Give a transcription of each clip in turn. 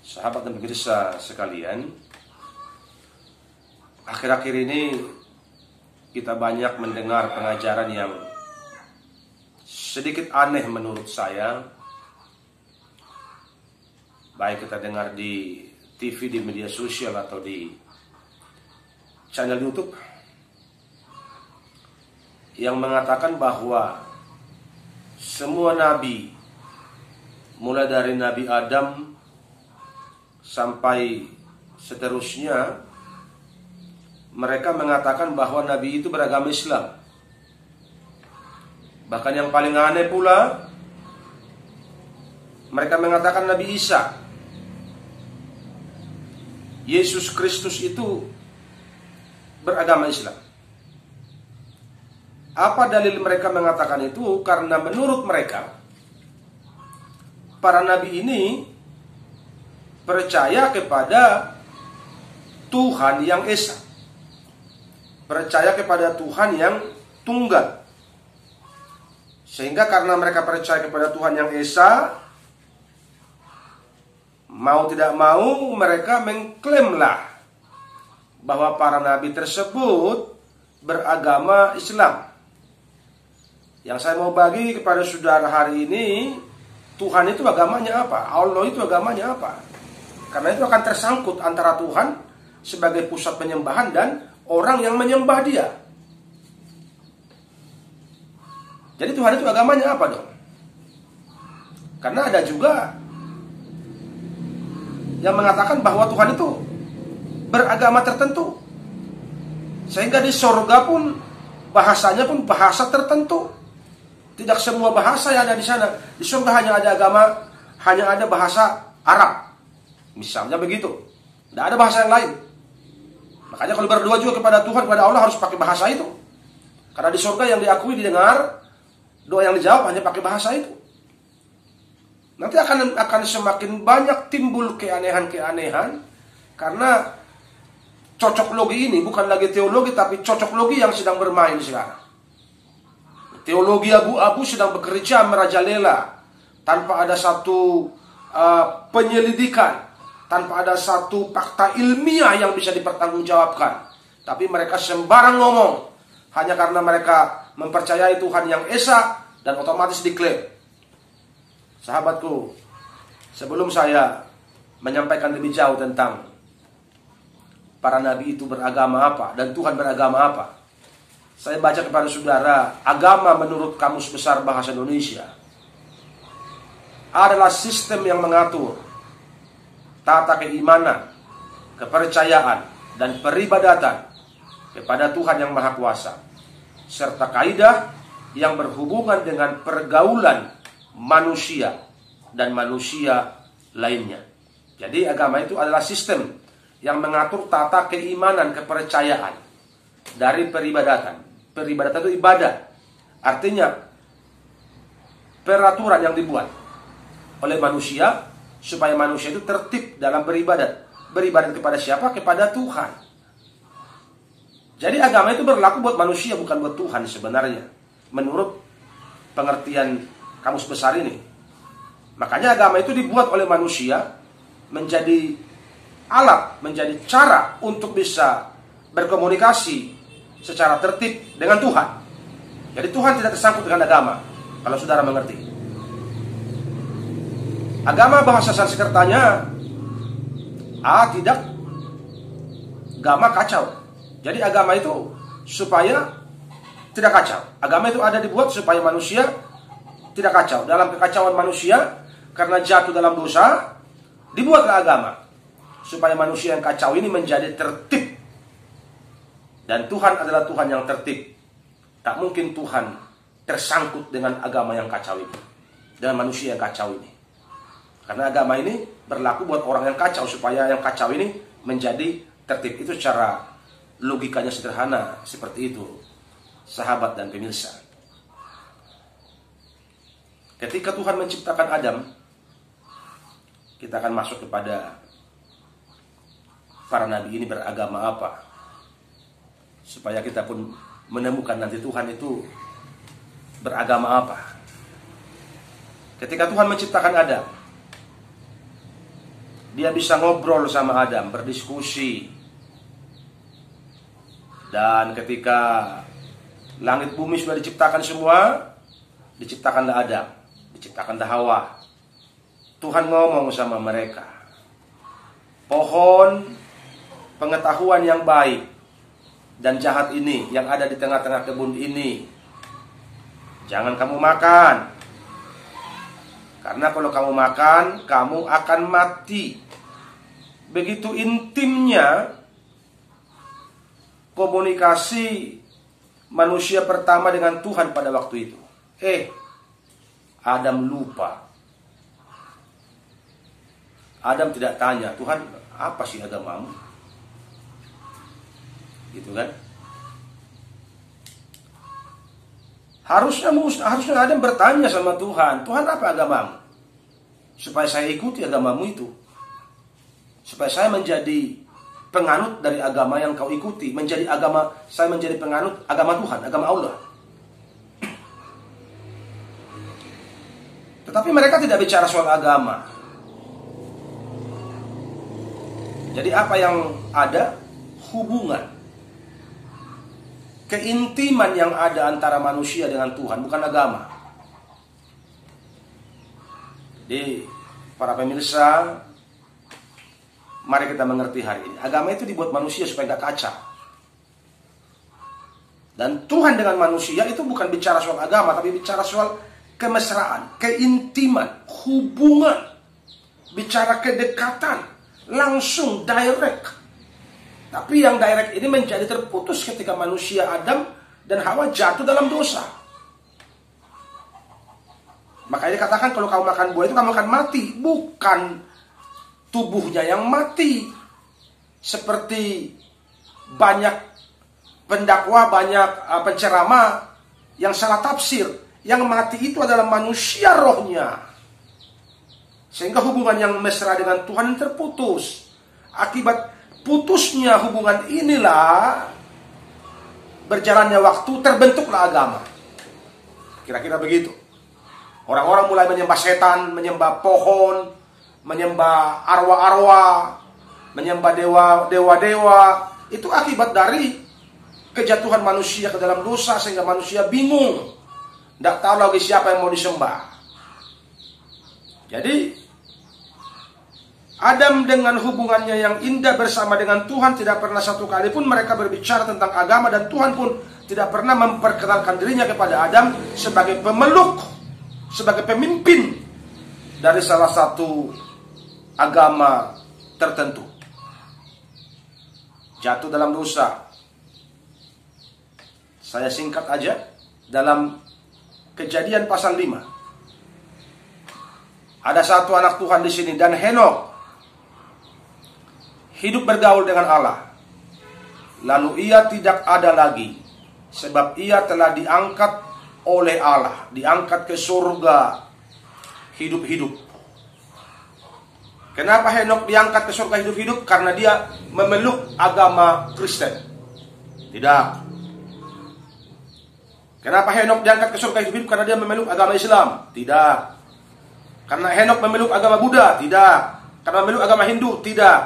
Sahabat dan pemirsa sekalian, akhir-akhir ini kita banyak mendengar pengajaran yang sedikit aneh menurut saya. Baik kita dengar di TV, di media sosial, atau di channel YouTube, yang mengatakan bahwa semua nabi, mulai dari Nabi Adam sampai seterusnya, mereka mengatakan bahwa nabi itu beragama Islam. Bahkan yang paling aneh pula, mereka mengatakan Nabi Isa, Yesus Kristus itu beragama Islam. Apa dalil mereka mengatakan itu? Karena menurut mereka, para nabi ini percaya kepada Tuhan yang Esa, percaya kepada Tuhan yang tunggal. Sehingga karena mereka percaya kepada Tuhan yang Esa, mau tidak mau mereka mengklaimlah bahwa para nabi tersebut beragama Islam. Yang saya mau bagi kepada saudara hari ini, Tuhan itu agamanya apa? Allah itu agamanya apa? Karena itu akan tersangkut antara Tuhan sebagai pusat penyembahan dan orang yang menyembah Dia. Jadi Tuhan itu agamanya apa dong? Karena ada juga yang mengatakan bahwa Tuhan itu beragama tertentu, sehingga di sorga pun bahasanya pun bahasa tertentu. Tidak semua bahasa yang ada di sana. Di surga hanya ada agama, hanya ada bahasa Arab, misalnya begitu. Tidak ada bahasa yang lain. Makanya kalau berdoa juga kepada Tuhan, kepada Allah, harus pakai bahasa itu. Karena di surga yang diakui, didengar, doa yang dijawab hanya pakai bahasa itu. Nanti akan semakin banyak timbul keanehan-keanehan, karena cocok logi ini bukan lagi teologi, tapi cocok logi yang sedang bermain sekarang. Teologi abu-abu sedang bekerja merajalela tanpa ada satu penyelidikan, tanpa ada satu fakta ilmiah yang bisa dipertanggungjawabkan. Tapi mereka sembarang ngomong hanya karena mereka mempercayai Tuhan yang Esa dan otomatis diklaim. Sahabatku, sebelum saya menyampaikan lebih jauh tentang para nabi itu beragama apa dan Tuhan beragama apa, saya baca kepada saudara, agama menurut Kamus Besar Bahasa Indonesia adalah sistem yang mengatur tata keimanan, kepercayaan, dan peribadatan kepada Tuhan yang Maha Kuasa, serta kaidah yang berhubungan dengan pergaulan manusia dan manusia lainnya. Jadi agama itu adalah sistem yang mengatur tata keimanan, kepercayaan dari peribadatan. Peribadatan itu ibadah. Artinya peraturan yang dibuat oleh manusia supaya manusia itu tertib dalam beribadat. Beribadat kepada siapa? Kepada Tuhan. Jadi agama itu berlaku buat manusia, bukan buat Tuhan sebenarnya, menurut pengertian Kamus Besar ini. Makanya agama itu dibuat oleh manusia menjadi alat, menjadi cara untuk bisa berkomunikasi secara tertib dengan Tuhan. Jadi Tuhan tidak tersangkut dengan agama, kalau saudara mengerti. Agama bahasa Sanskertanya tidak agama kacau. Jadi agama itu supaya tidak kacau. Agama itu ada dibuat supaya manusia tidak kacau. Dalam kekacauan manusia karena jatuh dalam dosa, dibuatlah agama supaya manusia yang kacau ini menjadi tertib. Dan Tuhan adalah Tuhan yang tertib. Tak mungkin Tuhan tersangkut dengan agama yang kacau ini, dengan manusia yang kacau ini. Karena agama ini berlaku buat orang yang kacau, supaya yang kacau ini menjadi tertib. Itu secara logikanya sederhana, seperti itu, sahabat dan pemirsa. Ketika Tuhan menciptakan Adam, kita akan masuk kepada para nabi ini beragama apa, supaya kita pun menemukan nanti Tuhan itu beragama apa. Ketika Tuhan menciptakan Adam, Dia bisa ngobrol sama Adam, berdiskusi. Dan ketika langit bumi sudah diciptakan semua, diciptakanlah Adam, diciptakanlah Hawa. Tuhan ngomong sama mereka. Pohon pengetahuan yang baik dan jahat ini yang ada di tengah-tengah kebun ini, jangan kamu makan. Karena kalau kamu makan, kamu akan mati. Begitu intimnya komunikasi manusia pertama dengan Tuhan pada waktu itu. Adam lupa. Adam tidak tanya, Tuhan, apa sih agamamu? Gitu kan? Harusnya Adam bertanya sama Tuhan, Tuhan, apa agamamu? Supaya saya ikuti agamamu itu. Supaya saya menjadi penganut dari agama yang kau ikuti. Saya menjadi penganut agama Tuhan, agama Allah. Tetapi mereka tidak bicara soal agama. Jadi apa yang ada? Hubungan. Keintiman yang ada antara manusia dengan Tuhan, bukan agama. Jadi para pemirsa, mari kita mengerti hari ini. Agama itu dibuat manusia supaya gak kacau. Dan Tuhan dengan manusia itu bukan bicara soal agama, tapi bicara soal kemesraan, keintiman, hubungan. Bicara kedekatan, langsung, direct. Tapi yang direct ini menjadi terputus ketika manusia Adam dan Hawa jatuh dalam dosa. Makanya dikatakan kalau kamu makan buah itu kamu akan mati. Bukan tubuhnya yang mati. Seperti banyak pendakwa, banyak penceramah yang salah tafsir. Yang mati itu adalah manusia rohnya. Sehingga hubungan yang mesra dengan Tuhan terputus. Akibat putusnya hubungan inilah, berjalannya waktu, terbentuklah agama. Kira-kira begitu. Orang-orang mulai menyembah setan, menyembah pohon, menyembah arwah-arwah, menyembah dewa-dewa. Itu akibat dari kejatuhan manusia ke dalam dosa, sehingga manusia bingung. Tidak tahu lagi siapa yang mau disembah. Jadi Adam dengan hubungannya yang indah bersama dengan Tuhan, tidak pernah satu kali pun mereka berbicara tentang agama. Dan Tuhan pun tidak pernah memperkenalkan dirinya kepada Adam sebagai pemeluk, sebagai pemimpin dari salah satu agama tertentu. Jatuh dalam dosa. Saya singkat aja. Dalam Kejadian pasal 5. Ada satu anak Tuhan di sini, dan Henok hidup bergaul dengan Allah. Lalu ia tidak ada lagi, sebab ia telah diangkat oleh Allah, diangkat ke surga hidup-hidup. Kenapa Henok diangkat ke surga hidup-hidup? Karena dia memeluk agama Kristen? Tidak. Kenapa Henok diangkat ke surga hidup-hidup? Karena dia memeluk agama Islam? Tidak. Karena Henok memeluk agama Buddha? Tidak. Karena memeluk agama Hindu? Tidak.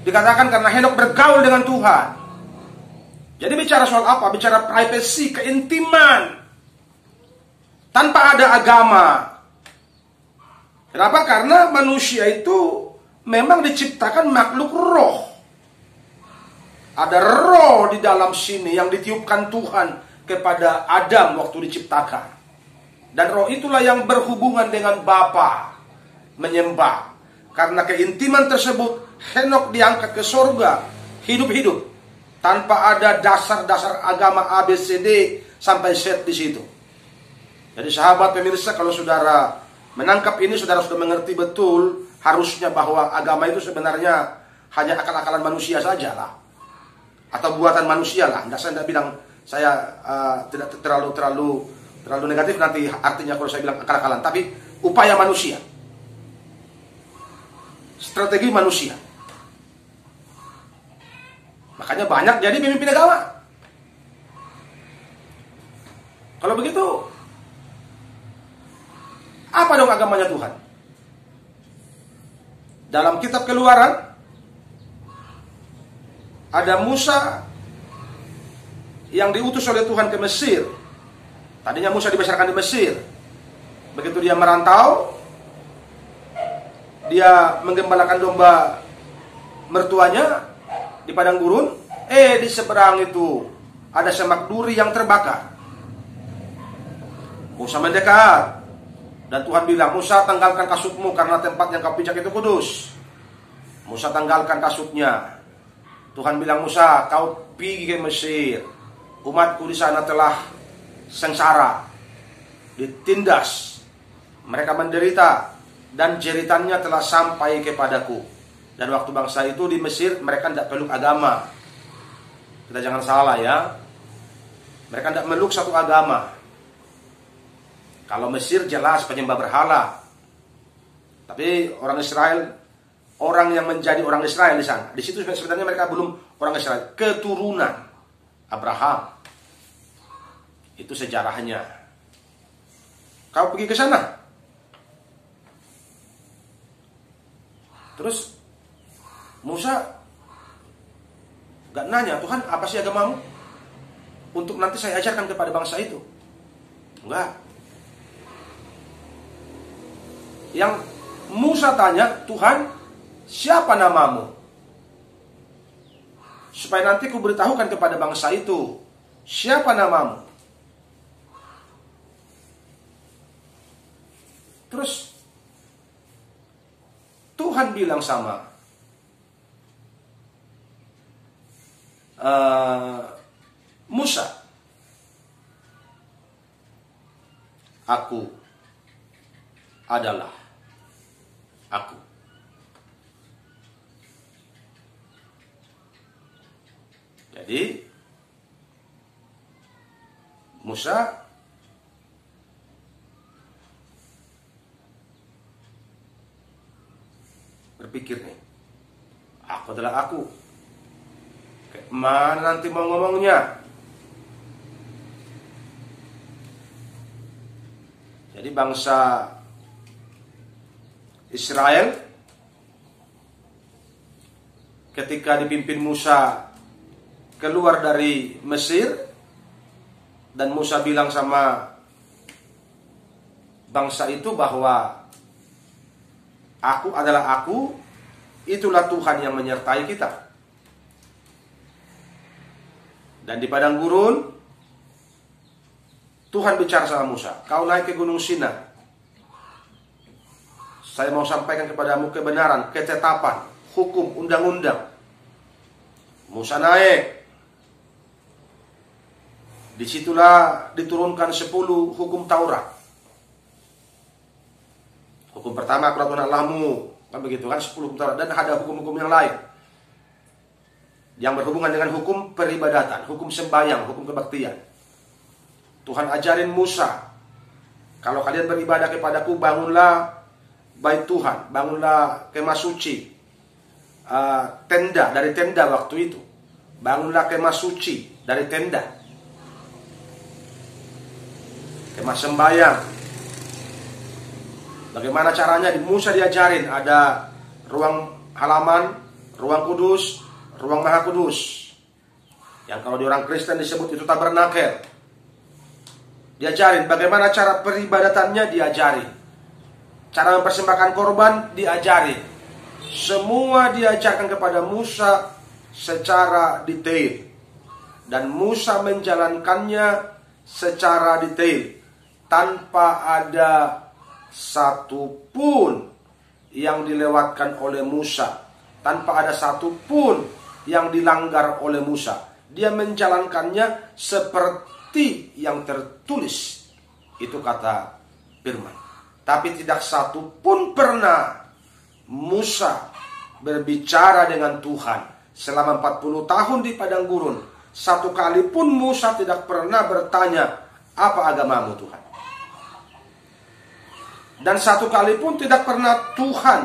Dikatakan karena Henok bergaul dengan Tuhan. Jadi bicara soal apa? Bicara privacy, keintiman. Tanpa ada agama. Kenapa? Karena manusia itu memang diciptakan makhluk roh. Ada roh di dalam sini yang ditiupkan Tuhan kepada Adam waktu diciptakan. Dan roh itulah yang berhubungan dengan Bapa, menyembah. Karena keintiman tersebut, Henok diangkat ke surga hidup-hidup tanpa ada dasar-dasar agama ABCD sampai Z di situ. Jadi sahabat pemirsa, kalau saudara menangkap ini, saudara sudah mengerti betul harusnya bahwa agama itu sebenarnya hanya akal-akalan manusia saja lah, atau buatan manusia lah. Saya tidak bilang, saya tidak terlalu negatif nanti artinya kalau saya bilang akal-akalan, tapi upaya manusia, strategi manusia. Makanya banyak jadi pemimpin agama. Kalau begitu, apa dong agamanya Tuhan? Dalam kitab Keluaran ada Musa yang diutus oleh Tuhan ke Mesir. Tadinya Musa dibesarkan di Mesir. Begitu dia merantau, dia menggembalakan domba mertuanya di padang gurun. Di seberang itu ada semak duri yang terbakar. Musa mendekat, dan Tuhan bilang, Musa, tanggalkan kasutmu karena tempat yang kau pijak itu kudus. Musa tanggalkan kasutnya. Tuhan bilang, Musa, kau pergi ke Mesir. Umatku di sana telah sengsara, ditindas, mereka menderita, dan jeritannya telah sampai kepadaku. Dan waktu bangsa itu di Mesir, mereka tidak peluk agama. Kita jangan salah ya, mereka tidak meluk satu agama. Kalau Mesir jelas penyembah berhala, tapi orang Israel, orang yang menjadi orang Israel di sana, di situ sebenarnya mereka belum orang Israel, keturunan Abraham. Itu sejarahnya. Kau pergi ke sana, terus Musa gak nanya, Tuhan apa sih agamamu? Untuk nanti saya ajarkan kepada bangsa itu. Enggak. Yang Musa tanya, Tuhan, siapa namamu? Supaya nanti ku beritahukan kepada bangsa itu, siapa namamu? Terus Tuhan bilang sama Musa, aku adalah aku. Jadi Musa berpikir nih, aku adalah aku. Mana nanti mau ngomongnya? Jadi bangsa Israel ketika dipimpin Musa keluar dari Mesir, dan Musa bilang sama bangsa itu bahwa aku adalah aku, itulah Tuhan yang menyertai kita. Dan di padang gurun Tuhan bicara sama Musa, kau naik ke gunung Sinai, saya mau sampaikan kepadamu kebenaran, ketetapan, hukum, undang-undang. Musa naik. Disitulah diturunkan 10 hukum Taurat. Hukum pertama, aku Tuhan Allahmu, kan begitu kan, 10 hukum Taurat. Dan ada hukum-hukum yang lain yang berhubungan dengan hukum peribadatan, hukum sembahyang, hukum kebaktian. Tuhan ajarin Musa, kalau kalian beribadah kepadaku, bangunlah bait Tuhan, bangunlah kemah suci, tenda, dari tenda waktu itu, bangunlah kemah suci dari tenda, kemah sembahyang. Bagaimana caranya? Di Musa diajarin, ada ruang halaman, ruang kudus, ruang maha kudus, yang kalau di orang Kristen disebut itu tabernakel. Diajarin bagaimana cara peribadatannya, diajarin cara mempersembahkan korban, diajarin. Semua diajarkan kepada Musa secara detail, dan Musa menjalankannya secara detail tanpa ada satu pun yang dilewatkan oleh Musa, tanpa ada satu pun yang dilanggar oleh Musa. Dia menjalankannya seperti yang tertulis. Itu kata firman. Tapi tidak satu pun pernah Musa berbicara dengan Tuhan selama 40 tahun di padang gurun. Satu kali pun Musa tidak pernah bertanya, apa agamamu Tuhan? Dan satu kali pun tidak pernah Tuhan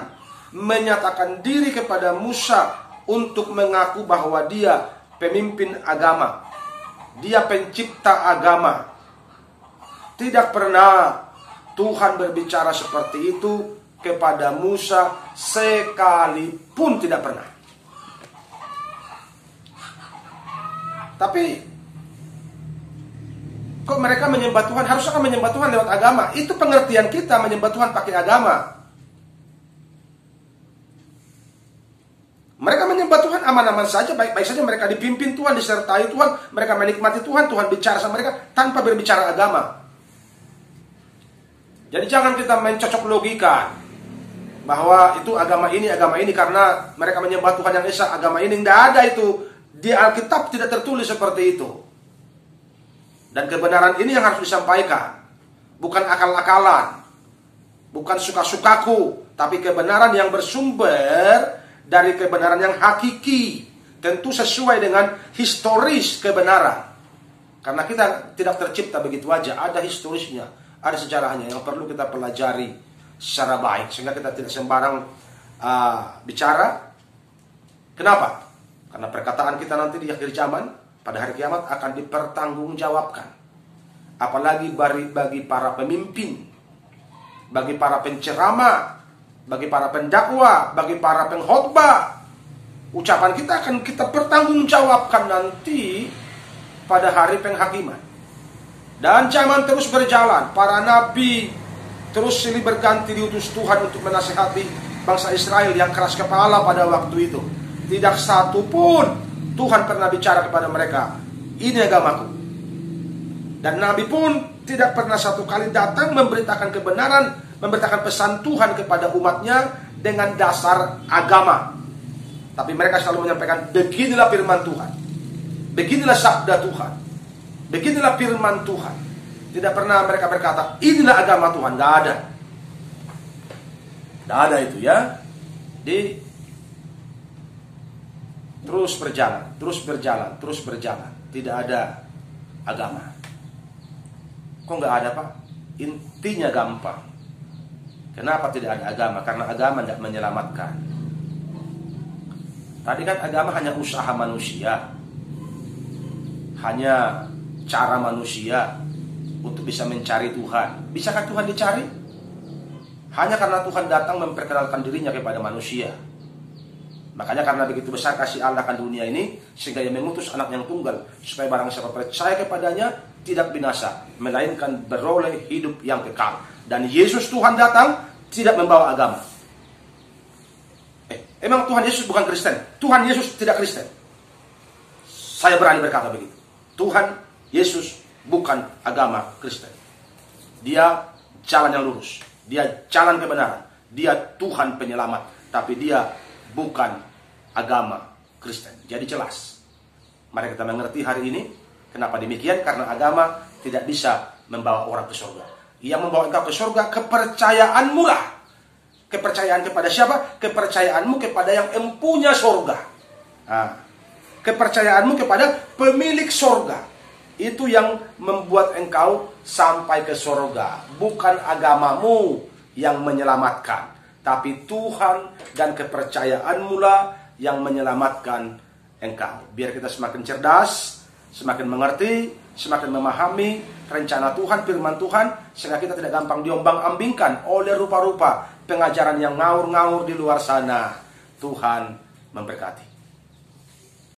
menyatakan diri kepada Musa untuk mengaku bahwa dia pemimpin agama, dia pencipta agama. Tidak pernah Tuhan berbicara seperti itu kepada Musa sekalipun tidak pernah. Tapi kok mereka menyembah Tuhan? Harusnya kan menyembah Tuhan lewat agama. Itu pengertian kita menyembah Tuhan pakai agama. Mereka menyembah Tuhan aman-aman saja, baik-baik saja. Mereka dipimpin Tuhan, disertai Tuhan. Mereka menikmati Tuhan, Tuhan bicara sama mereka tanpa berbicara agama. Jadi jangan kita main cocok logika bahwa itu agama ini karena mereka menyembah Tuhan yang esa. Agama ini tidak ada itu. Di Alkitab tidak tertulis seperti itu. Dan kebenaran ini yang harus disampaikan. Bukan akal-akalan. Bukan suka-sukaku. Tapi kebenaran yang bersumber dari kebenaran yang hakiki. Tentu sesuai dengan historis kebenaran. Karena kita tidak tercipta begitu aja. Ada historisnya. Ada sejarahnya yang perlu kita pelajari secara baik. Sehingga kita tidak sembarang bicara. Kenapa? Karena perkataan kita nanti di akhir zaman, pada hari kiamat akan dipertanggungjawabkan. Apalagi bagi para pemimpin, bagi para penceramah, bagi para pendakwa, bagi para pengkhotbah. Ucapan kita akan kita pertanggungjawabkan nanti pada hari penghakiman. Dan zaman terus berjalan. Para nabi terus silih berganti diutus Tuhan untuk menasihati bangsa Israel yang keras kepala pada waktu itu. Tidak satu pun Tuhan pernah bicara kepada mereka, ini agamaku. Dan Nabi pun tidak pernah satu kali datang memberitakan kebenaran, memberitakan pesan Tuhan kepada umatnya dengan dasar agama. Tapi mereka selalu menyampaikan, beginilah firman Tuhan, beginilah sabda Tuhan, beginilah firman Tuhan. Tidak pernah mereka berkata, inilah agama Tuhan. Tidak ada. Tidak ada itu ya. Terus berjalan. Tidak ada agama. Kok nggak ada, Pak? Intinya gampang. Kenapa tidak ada agama? Karena agama tidak menyelamatkan. Tadi kan agama hanya usaha manusia. Hanya cara manusia untuk bisa mencari Tuhan. Bisakah Tuhan dicari? Hanya karena Tuhan datang memperkenalkan dirinya kepada manusia. Makanya karena begitu besar kasih Allah akan dunia ini, sehingga Ia mengutus anak yang tunggal, supaya barang siapa percaya kepadanya tidak binasa, melainkan beroleh hidup yang kekal. Dan Yesus Tuhan datang tidak membawa agama. Emang Tuhan Yesus bukan Kristen? Tuhan Yesus tidak Kristen. Saya berani berkata begitu. Tuhan Yesus bukan agama Kristen. Dia jalan yang lurus. Dia jalan kebenaran. Dia Tuhan penyelamat. Tapi dia bukan agama Kristen. Jadi jelas. Mari kita mengerti hari ini. Kenapa demikian? Karena agama tidak bisa membawa orang ke surga. Yang membawa engkau ke surga kepercayaanmu lah. Kepercayaan kepada siapa? Kepercayaanmu kepada yang empunya surga. Kepercayaanmu kepada pemilik surga. Itu yang membuat engkau sampai ke surga. Bukan agamamu yang menyelamatkan. Tapi Tuhan dan kepercayaanmu lah yang menyelamatkan engkau. Biar kita semakin cerdas, semakin mengerti, semakin memahami rencana Tuhan, firman Tuhan, sehingga kita tidak gampang diombang-ambingkan oleh rupa-rupa pengajaran yang ngawur-ngawur di luar sana. Tuhan memberkati.